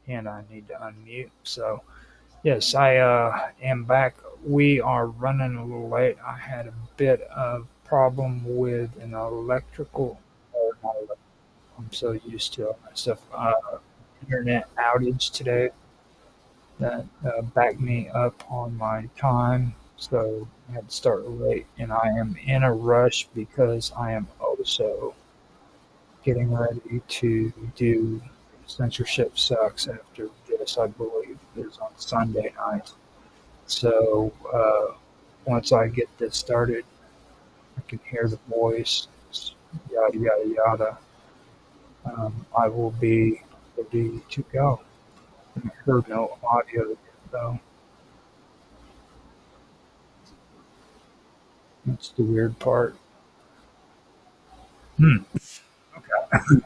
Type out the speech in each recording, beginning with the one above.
and I need to unmute. So, yes, I am back. We are running a little late. I had a bit of problem with an electrical. Not electrical, I'm so used to all that stuff. Internet outage today that backed me up on my time. So I had to start late, and I am in a rush because I am also getting ready to do Censorship Sucks after this, I believe, is on Sunday night. So once I get this started, I can hear the voice, yada, yada, yada. I will be ready to go. I heard no audio, though. That's the weird part. Hmm. Okay.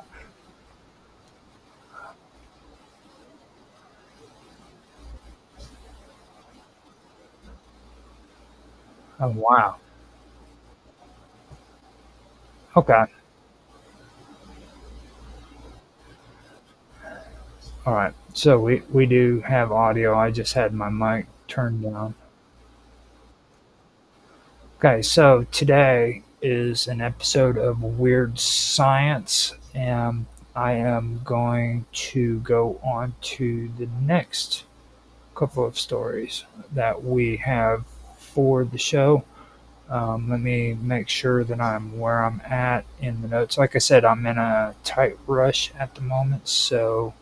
Oh, wow. Okay. All right. So we do have audio. I just had my mic turned down. Okay, so today is an episode of Weird Science, and I am going to go on to the next couple of stories that we have for the show. Let me make sure that I'm where I'm at in the notes. Like I said, I'm in a tight rush at the moment, so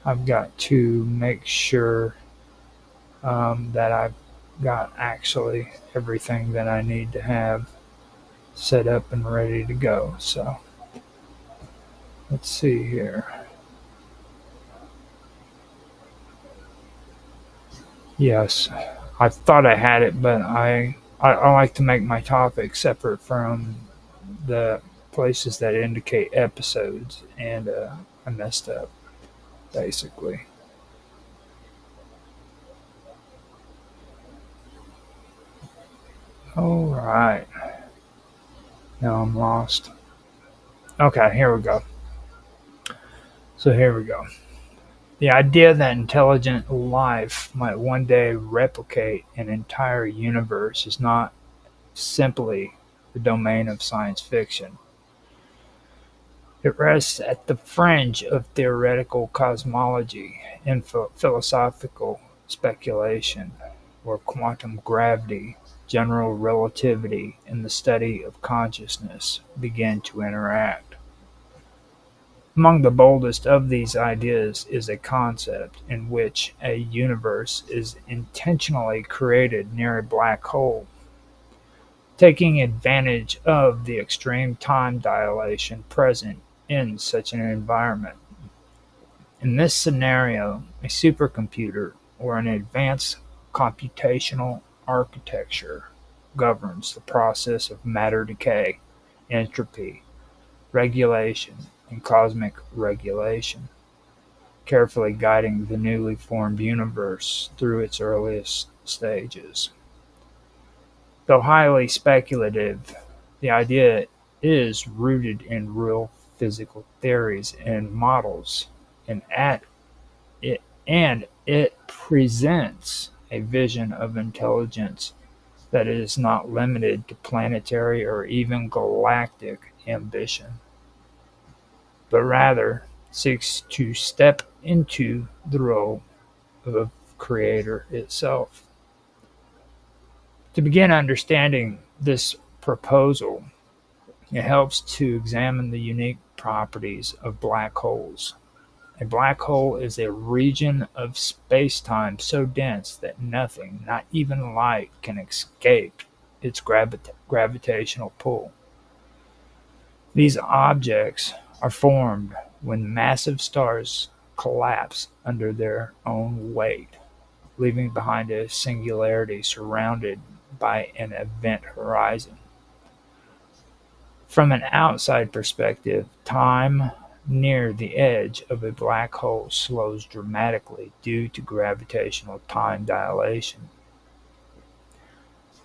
I've got to make sure that I've got actually everything that I need to have set up and ready to go. So let's see here. Yes, I thought I had it, but I like to make my topic separate from the places that indicate episodes, and I messed up basically. All right, now I'm lost. Okay, here we go. So here we go. The idea that intelligent life might one day replicate an entire universe is not simply the domain of science fiction. It rests at the fringe of theoretical cosmology and philosophical speculation, where quantum gravity, general relativity, and the study of consciousness begin to interact. Among the boldest of these ideas is a concept in which a universe is intentionally created near a black hole, taking advantage of the extreme time dilation present in such an environment. In this scenario, a supercomputer or an advanced computational architecture governs the process of matter decay, entropy, regulation, and cosmic regulation, carefully guiding the newly formed universe through its earliest stages. Though highly speculative, the idea is rooted in real physical theories and models, and it and it presents a vision of intelligence that is not limited to planetary or even galactic ambition, but rather seeks to step into the role of creator itself. To begin understanding this proposal, it helps to examine the unique properties of black holes. A black hole is a region of spacetime so dense that nothing, not even light, can escape its gravitational pull. These objects are formed when massive stars collapse under their own weight, leaving behind a singularity surrounded by an event horizon. From an outside perspective, time near the edge of a black hole slows dramatically due to gravitational time dilation.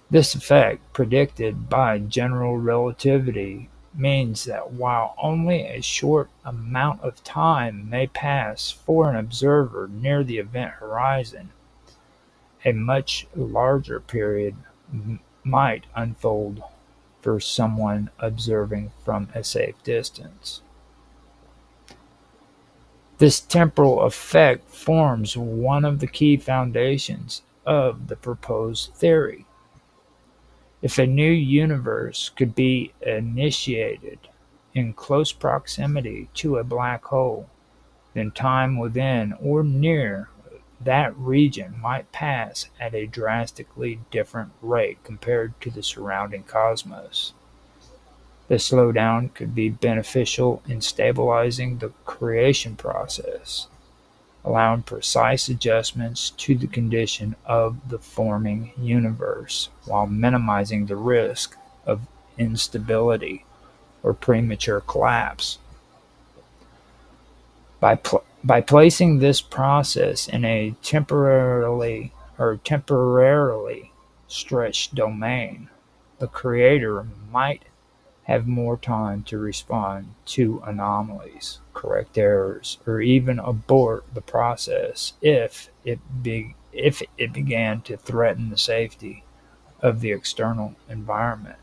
This effect, predicted by general relativity, means that while only a short amount of time may pass for an observer near the event horizon, a much larger period might unfold for someone observing from a safe distance. This temporal effect forms one of the key foundations of the proposed theory. If a new universe could be initiated in close proximity to a black hole, then time within or near that region might pass at a drastically different rate compared to the surrounding cosmos. The slowdown could be beneficial in stabilizing the creation process, allowing precise adjustments to the condition of the forming universe while minimizing the risk of instability or premature collapse. By placing this process in a temporarily stretched domain, the creator might have more time to respond to anomalies, correct errors, or even abort the process if it began to threaten the safety of the external environment.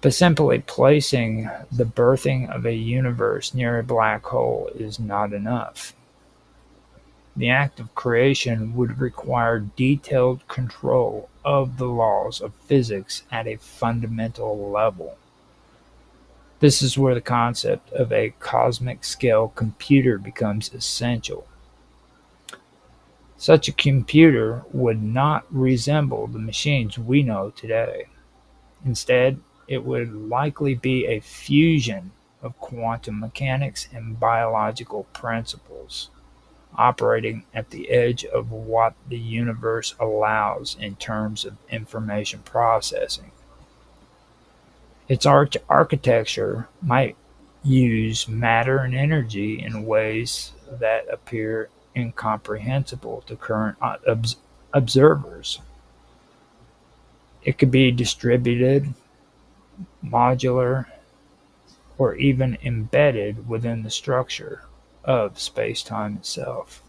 But simply placing the birthing of a universe near a black hole is not enough. The act of creation would require detailed control of the laws of physics at a fundamental level. This is where the concept of a cosmic scale computer becomes essential. Such a computer would not resemble the machines we know today. Instead, it would likely be a fusion of quantum mechanics and biological principles, operating at the edge of what the universe allows in terms of information processing. Its architecture might use matter and energy in ways that appear incomprehensible to current observers. It could be distributed, modular, or even embedded within the structure of space-time itself.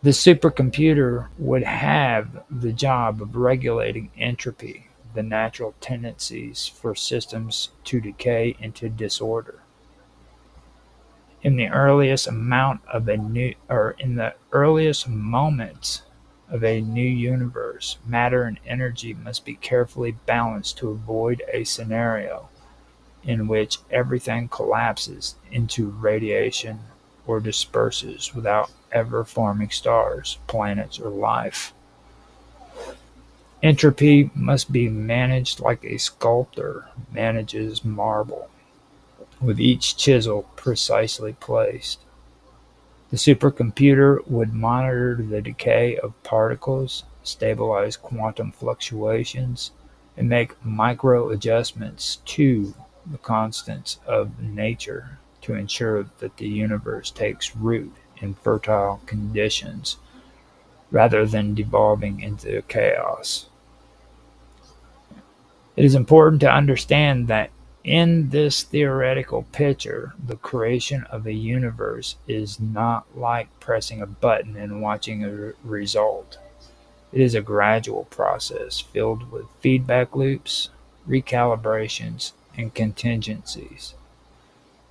The supercomputer would have the job of regulating entropy, the natural tendencies for systems to decay into disorder. In the earliest moments of a new universe, matter and energy must be carefully balanced to avoid a scenario in which everything collapses into radiation or disperses without ever forming stars, planets, or life. Entropy must be managed like a sculptor manages marble, with each chisel precisely placed. The supercomputer would monitor the decay of particles, stabilize quantum fluctuations, and make micro adjustments to the constants of nature to ensure that the universe takes root in fertile conditions rather than devolving into chaos. It is important to understand that in this theoretical picture, the creation of a universe is not like pressing a button and watching a result. It is a gradual process filled with feedback loops, recalibrations, and contingencies.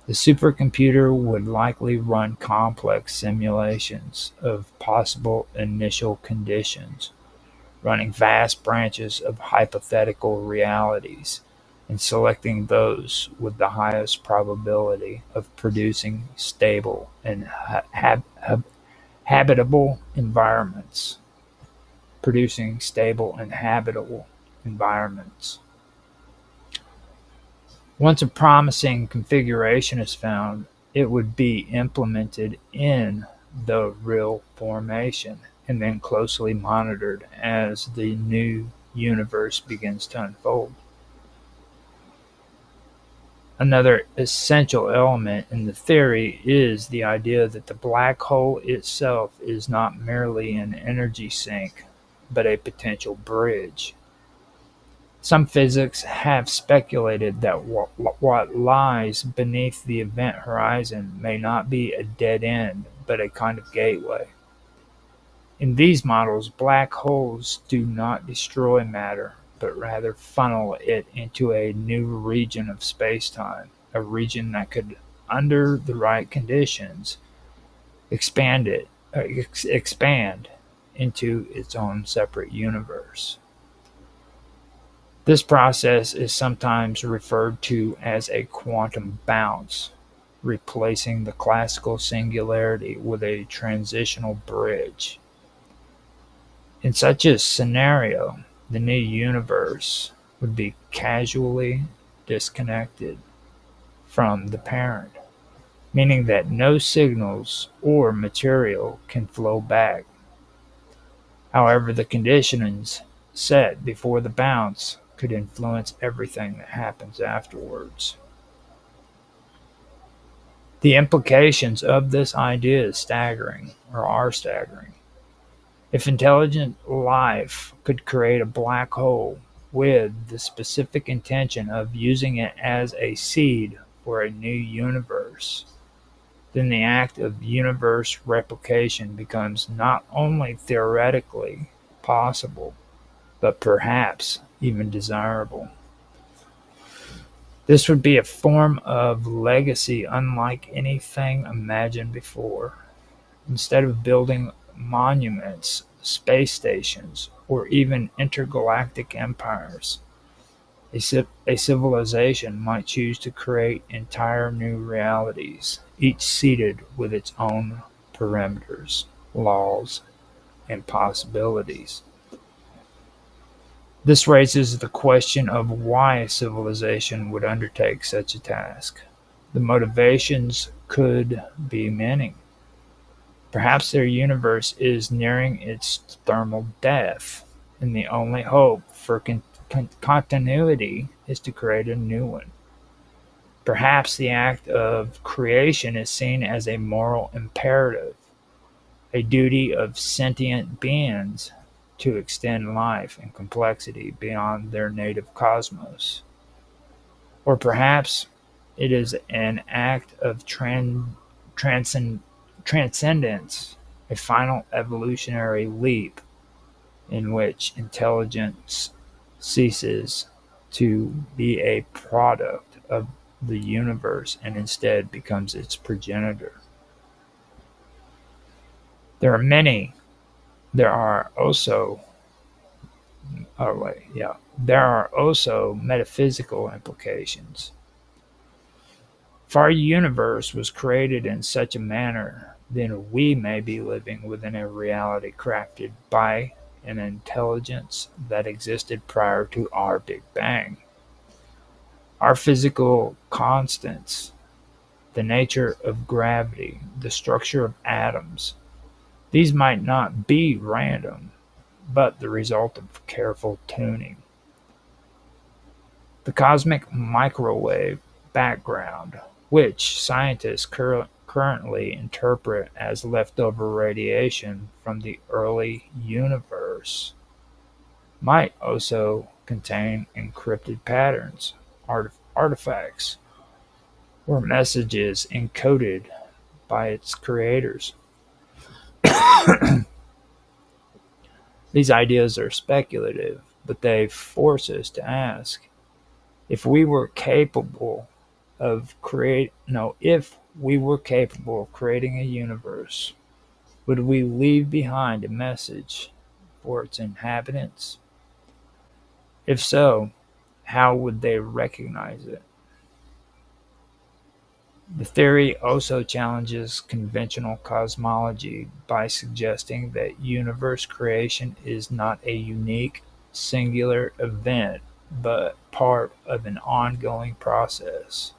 The supercomputer would likely run complex simulations of possible initial conditions, running vast branches of hypothetical realities and selecting those with the highest probability of producing stable and habitable environments. Producing stable and habitable environments. Once a promising configuration is found, it would be implemented in the real formation and then closely monitored as the new universe begins to unfold. Another essential element in the theory is the idea that the black hole itself is not merely an energy sink, but a potential bridge. Some physicists have speculated that what lies beneath the event horizon may not be a dead end, but a kind of gateway. In these models, black holes do not destroy matter, but rather funnel it into a new region of spacetime, a region that could, under the right conditions, expand into its own separate universe. This process is sometimes referred to as a quantum bounce, replacing the classical singularity with a transitional bridge. In such a scenario, the new universe would be causally disconnected from the parent, meaning that no signals or material can flow back. However, the conditions set before the bounce could influence everything that happens afterwards. The implications of this idea is staggering, or are staggering. If intelligent life could create a black hole with the specific intention of using it as a seed for a new universe, then the act of universe replication becomes not only theoretically possible, but perhaps even desirable. This would be a form of legacy unlike anything imagined before. Instead of building monuments, space stations, or even intergalactic empires, a civilization might choose to create entire new realities, each seated with its own parameters, laws, and possibilities. This raises the question of why a civilization would undertake such a task. The motivations could be many. Perhaps their universe is nearing its thermal death, and the only hope for continuity is to create a new one. Perhaps the act of creation is seen as a moral imperative, a duty of sentient beings to extend life and complexity beyond their native cosmos. Or perhaps it is an act of transcendence, a final evolutionary leap in which intelligence ceases to be a product of the universe and instead becomes its progenitor. There are many. There are also there are also metaphysical implications. If our universe was created in such a manner, then we may be living within a reality crafted by an intelligence that existed prior to our Big Bang. Our physical constants, the nature of gravity, the structure of atoms, these might not be random, but the result of careful tuning. The cosmic microwave background, which scientists currently interpret as leftover radiation from the early universe, might also contain encrypted patterns, artifacts, or messages encoded by its creators. These ideas are speculative, but they force us to ask if we were capable if we were capable of creating a universe, would we leave behind a message for its inhabitants? If so, how would they recognize it? The theory also challenges conventional cosmology by suggesting that universe creation is not a unique, singular event, but part of an ongoing process.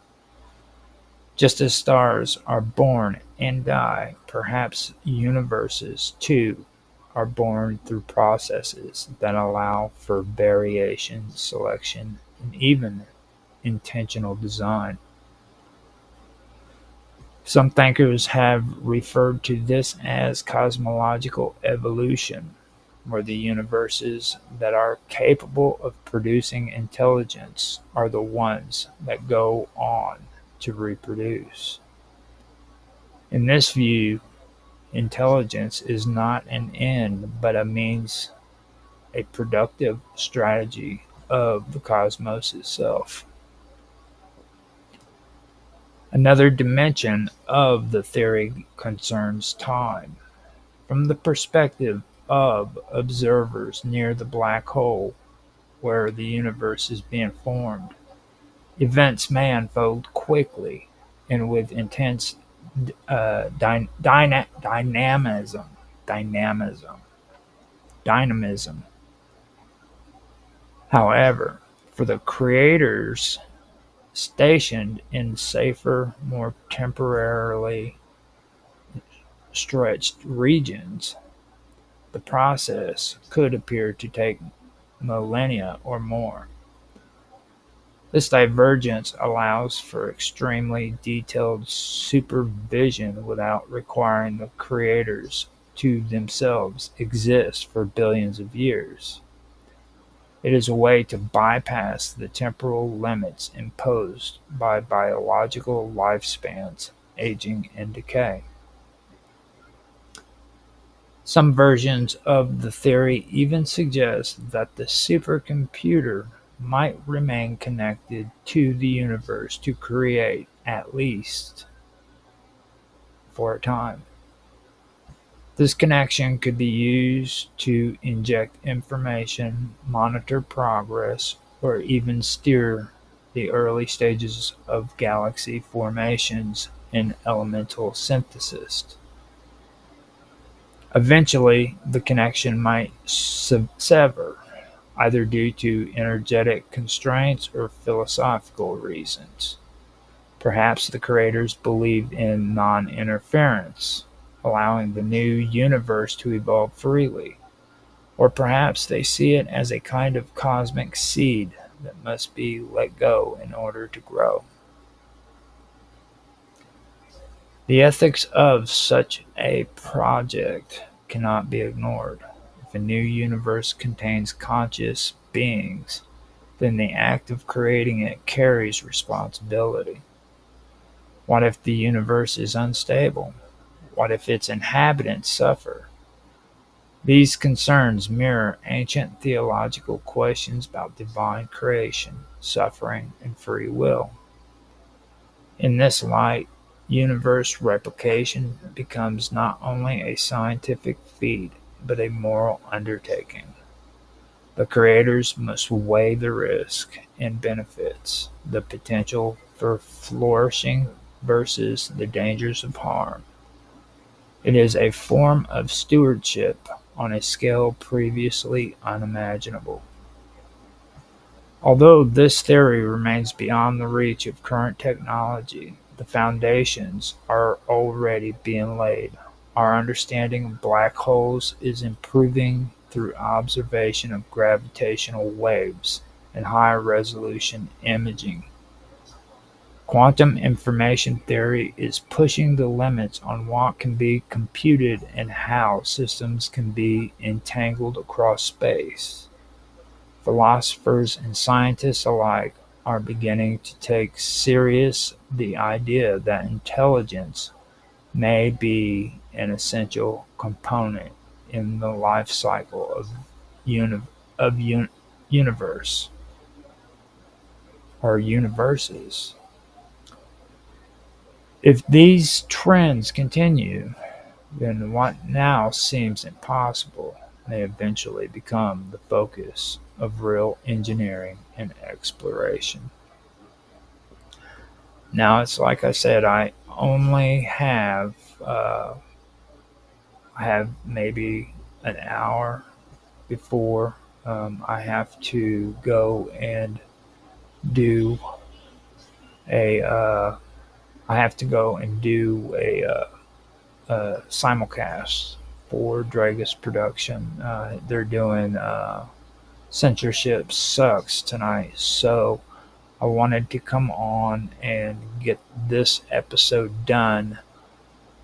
Just as stars are born and die, perhaps universes, too, are born through processes that allow for variation, selection, and even intentional design. Some thinkers have referred to this as cosmological evolution. where the universes that are capable of producing intelligence are the ones that go on to reproduce. In this view, intelligence is not an end but a means, a productive strategy of the cosmos itself. Another dimension of the theory concerns time. From the perspective of observers near the black hole where the universe is being formed, events may unfold quickly and with intense dynamism. Dynamism. Dynamism. However, for the creators stationed in safer, more temporarily stretched regions, the process could appear to take millennia or more. This divergence allows for extremely detailed supervision without requiring the creators to themselves exist for billions of years. It is a way to bypass the temporal limits imposed by biological lifespans, aging, and decay. Some versions of the theory even suggest that the supercomputer might remain connected to the universe to create, at least for a time. This connection could be used to inject information, monitor progress, or even steer the early stages of galaxy formations and elemental synthesis. Eventually, the connection might sever, either due to energetic constraints or philosophical reasons. Perhaps the creators believed in non-interference, allowing the new universe to evolve freely, or perhaps they see it as a kind of cosmic seed that must be let go in order to grow. The ethics of such a project cannot be ignored. If a new universe contains conscious beings, then the act of creating it carries responsibility. What if the universe is unstable? What if its inhabitants suffer? These concerns mirror ancient theological questions about divine creation, suffering, and free will. In this light, universe replication becomes not only a scientific feat but a moral undertaking. The creators must weigh the risk and benefits, the potential for flourishing versus the dangers of harm. It is a form of stewardship on a scale previously unimaginable. Although this theory remains beyond the reach of current technology, the foundations are already being laid. Our understanding of black holes is improving through observation of gravitational waves and high-resolution imaging. Quantum information theory is pushing the limits on what can be computed and how systems can be entangled across space. Philosophers and scientists alike are beginning to take serious the idea that intelligence may be an essential component in the life cycle of universe or universes. If these trends continue, then what now seems impossible may eventually become the focus of real engineering and exploration. Now, it's like I said, I have maybe an hour before I have to go and do a I have to go and do a simulcast for Dragus Production. They're doing Censorship Sucks tonight, so I wanted to come on and get this episode done,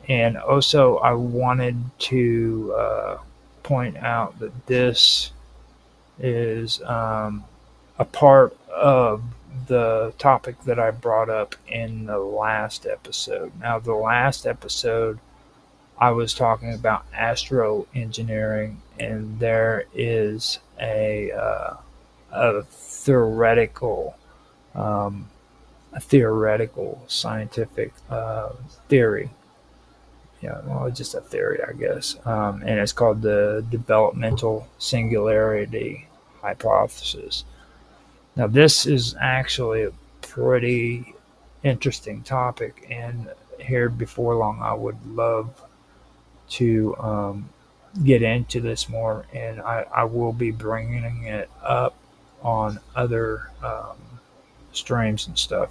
and also I wanted to point out that this is a part of the topic that I brought up in the last episode. Now, the last episode, I was talking about astro engineering, and there is a theoretical um, scientific theory. Yeah, well, it's just a theory, I guess, and it's called the developmental singularity hypothesis. Now, this is actually a pretty interesting topic, and here before long, I would love to get into this more, and I will be bringing it up on other streams and stuff.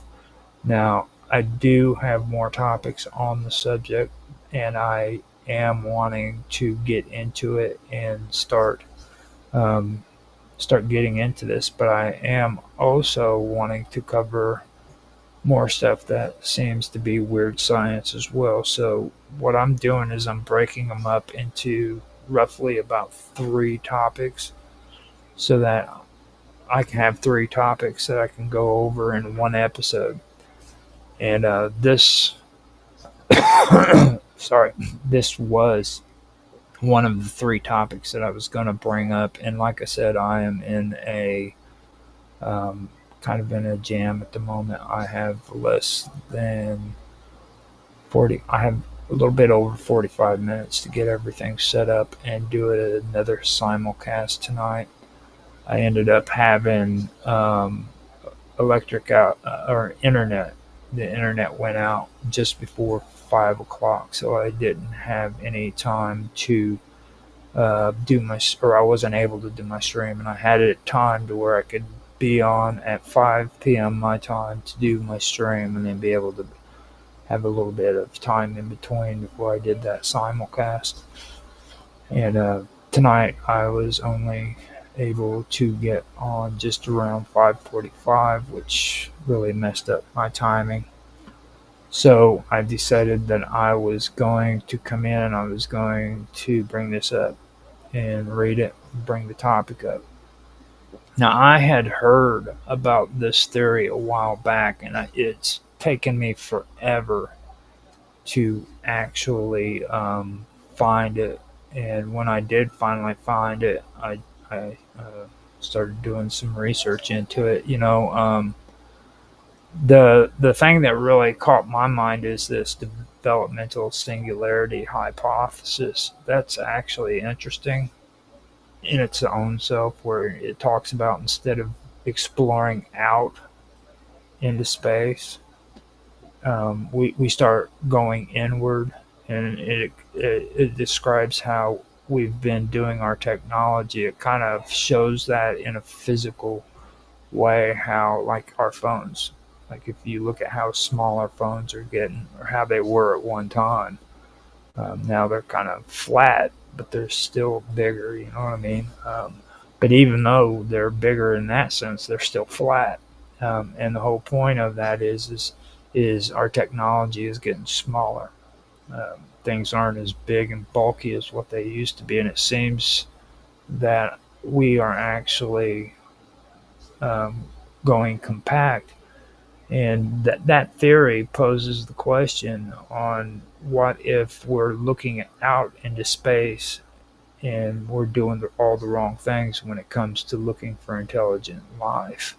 Now, I do have more topics on the subject, and I am wanting to get into it and um, start getting into this, but I am also wanting to cover more stuff that seems to be weird science as well. So what I'm doing is I'm breaking them up into roughly about 3 topics so that I can have 3 topics that I can go over in one episode. And this, sorry, this was one of the 3 topics that I was going to bring up. And like I said, I am in a um, kind of in a jam at the moment. I have less than 40, I have a little bit over 45 minutes to get everything set up and do another simulcast tonight. I ended up having electric out or internet. The internet went out just before 5 o'clock, so I didn't have any time to I wasn't able to do my stream, and I had it timed to where I could be on at 5 p.m. my time to do my stream, and then be able to have a little bit of time in between before I did that simulcast. And tonight I was only able to get on just around 5:45, which really messed up my timing. So I decided that I was going to come in and I was going to bring this up and read it, bring the topic up. Now, I had heard about this theory a while back, and it's taken me forever to actually find it. And when I did finally find it, I started doing some research into it. The thing that really caught my mind is this developmental singularity hypothesis. That's actually interesting in its own self, where it talks about instead of exploring out into space, we start going inward, and it describes how we've been doing our technology. It kind of shows that in a physical way, how like our phones, like if you look at how small our phones are getting, or how they were at one time, now they're kind of flat, but they're still bigger. You know what I mean? But even though they're bigger in that sense, they're still flat. And the whole point of that is our technology is getting smaller. Things aren't as big and bulky as what they used to be, and it seems that we are actually going compact. And that theory poses the question on what if we're looking out into space and we're doing all the wrong things when it comes to looking for intelligent life.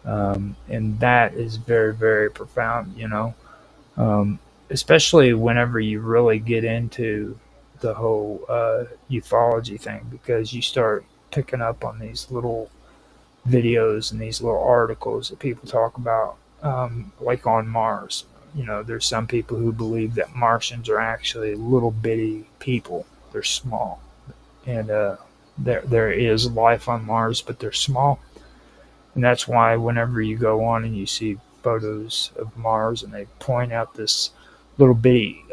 And that is very, very profound, especially whenever you really get into the whole ufology thing, because you start picking up on these little videos and these little articles that people talk about, like on Mars. There's some people who believe that Martians are actually little bitty people. They're small, and there is life on Mars, but they're small, and that's why whenever you go on and you see photos of Mars and they point out this little bitty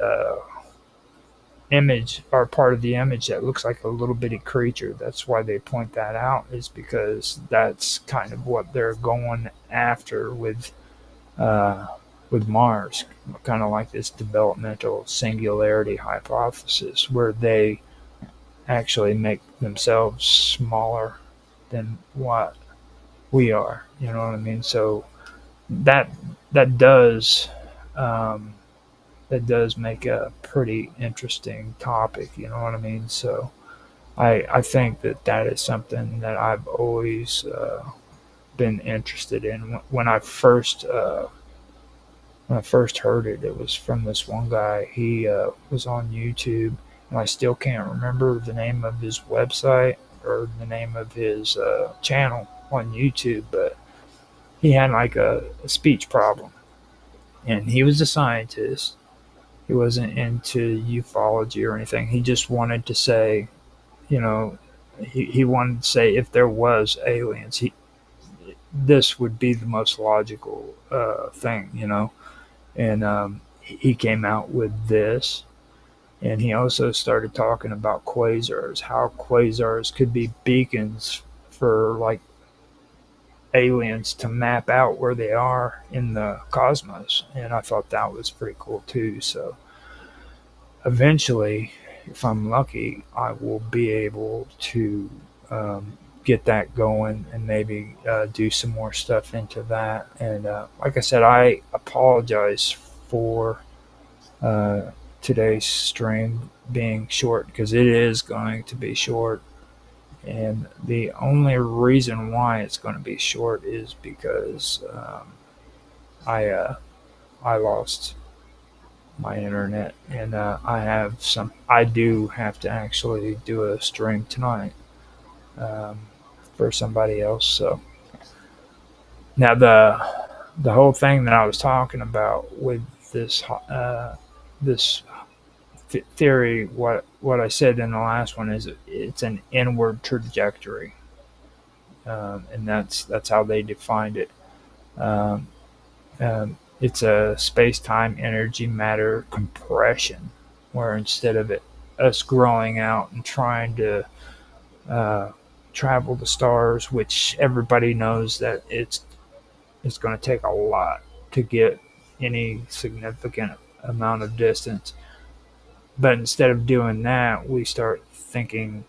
image, or part of the image, that looks like a little bitty creature. That's why they point that out, is because that's kind of what they're going after with Mars, kind of like this developmental singularity hypothesis, where they actually make themselves smaller than what we are. You know what I mean? So that that does um, that does make a pretty interesting topic. You know what I mean? So I think that that is something that I've always been interested in. When I first heard it, it was from this one guy. He was on YouTube, and I still can't remember the name of his website or the name of his channel on YouTube, but he had like a speech problem, and he was a scientist. He wasn't into ufology or anything. He just wanted to say, you know, he wanted to say if there was aliens, this would be the most logical thing, you know. And he came out with this, and he also started talking about quasars, how quasars could be beacons for like aliens to map out where they are in the cosmos. And I thought that was pretty cool too. So eventually, if I'm lucky, I will be able to get that going and maybe do some more stuff into that. And like I said, I apologize for uh, today's stream being short because it is going to be short. And the only reason why it's going to be short is because I I lost my internet, and I do have to actually do a stream tonight um, for somebody else. So now the whole thing that I was talking about with this theory, what I said in the last one is it's an inward trajectory, and that's how they defined it. Um, it's a space-time energy matter compression, where instead of us growing out and trying to uh, travel the stars, which everybody knows that it's going to take a lot to get any significant amount of distance. But instead of doing that, we start thinking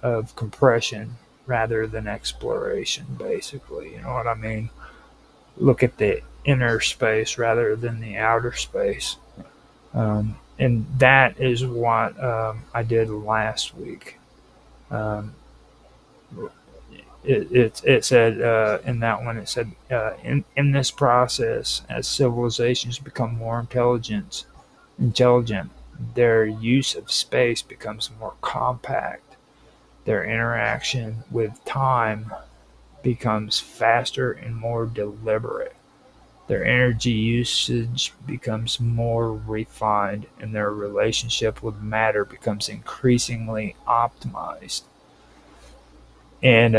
of compression rather than exploration, basically. You know what I mean? Look at the inner space rather than the outer space. And that is what I did last week. Um, it said in that one, it said, in this process, as civilizations become more intelligent, their use of space becomes more compact. Their interaction with time becomes faster and more deliberate. Their energy usage becomes more refined, and their relationship with matter becomes increasingly optimized. And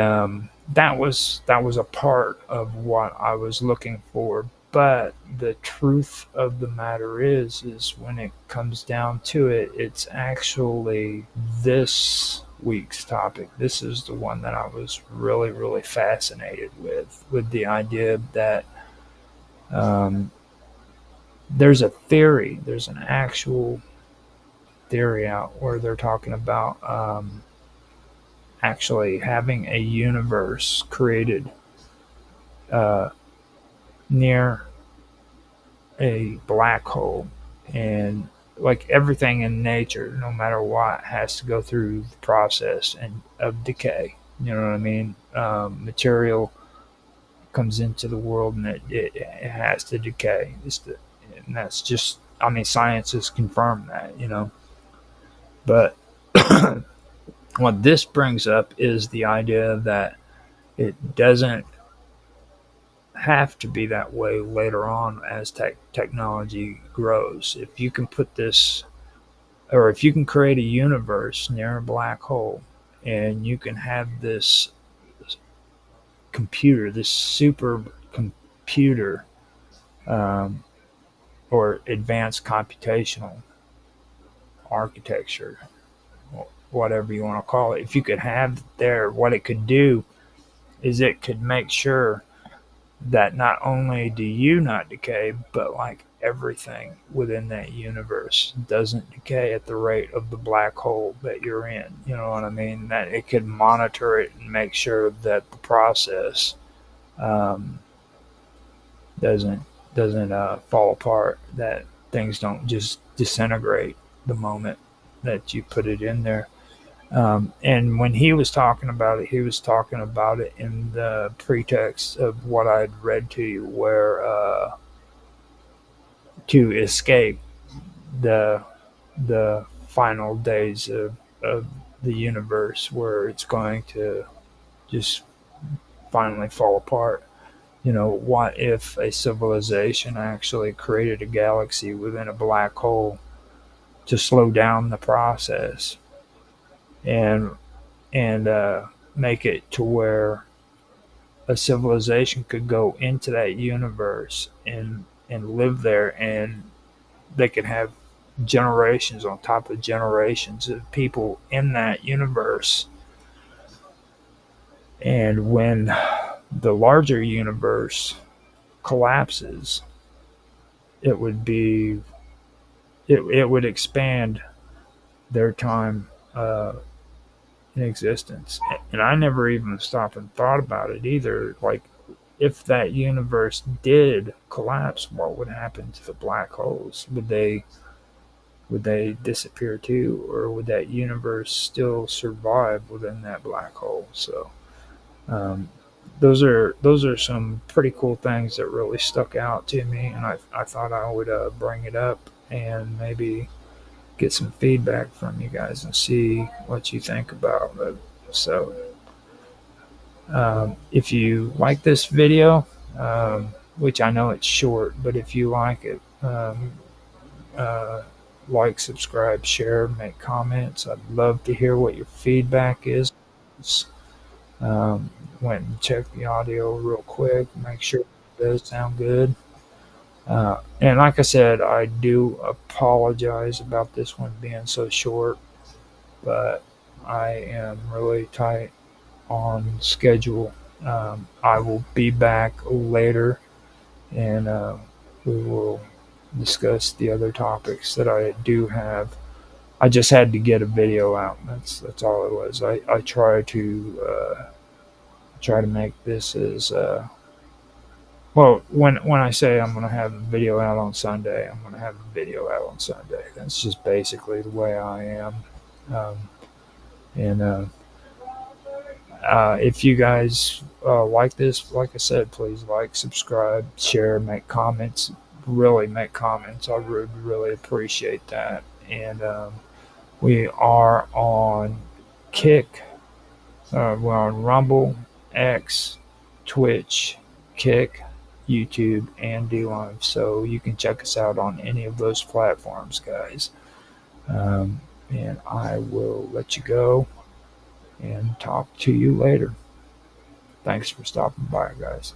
that was a part of what I was looking for. But the truth of the matter is when it comes down to it, it's actually this week's topic. This is the one that I was really, really fascinated with the idea that um, there's a theory, there's an actual theory out where they're talking about actually having a universe created uh, near a black hole. And like everything in nature, no matter what, has to go through the process and of decay. You know what I mean? Material comes into the world, and it has to decay. And that's just, I mean, science has confirmed that, you know. But what this brings up is the idea that it doesn't have to be that way later on as technology grows. If you can put this, or if you can create a universe near a black hole, and you can have this computer, this super computer, um, or advanced computational architecture, whatever you want to call it, if you could have there, what it could do is it could make sure that not only do you not decay, but like everything within that universe doesn't decay at the rate of the black hole that you're in. You know what I mean? That it could monitor it and make sure that the process um, doesn't fall apart. That things don't just disintegrate the moment that you put it in there. And when he was talking about it, he was talking about it in the pretext of what I'd read to you, where to escape the final days of the universe, where it's going to just finally fall apart. You know, what if a civilization actually created a galaxy within a black hole to slow down the process and make it to where a civilization could go into that universe and live there, and they could have generations on top of generations of people in that universe. And when the larger universe collapses, it would be it would expand their time in existence. And I never even stopped and thought about it either. Like, if that universe did collapse, what would happen to the black holes? Would they disappear too, or would that universe still survive within that black hole? So um, those are some pretty cool things that really stuck out to me, and I thought I would bring it up and maybe get some feedback from you guys and see what you think about it. So if you like this video, which I know it's short, but if you like it, uh, like, subscribe, share, make comments. I'd love to hear what your feedback is. Um, Went and checked the audio real quick, make sure it does sound good. And like I said, I do apologize about this one being so short, but I am really tight on schedule. I will be back later, and we will discuss the other topics that I do have. I just had to get a video out. That's all it was. I try to make this as well. When I say I'm going to have a video out on Sunday, I'm going to have a video out on Sunday. That's just basically the way I am. Um, and if you guys like this, like I said, please like, subscribe, share, make comments. Really make comments. I would really appreciate that. And we are on Kick. We're on Rumble, X, Twitch, Kick, YouTube, and DLive. So you can check us out on any of those platforms, guys. And I will let you go and talk to you later. Thanks for stopping by, guys.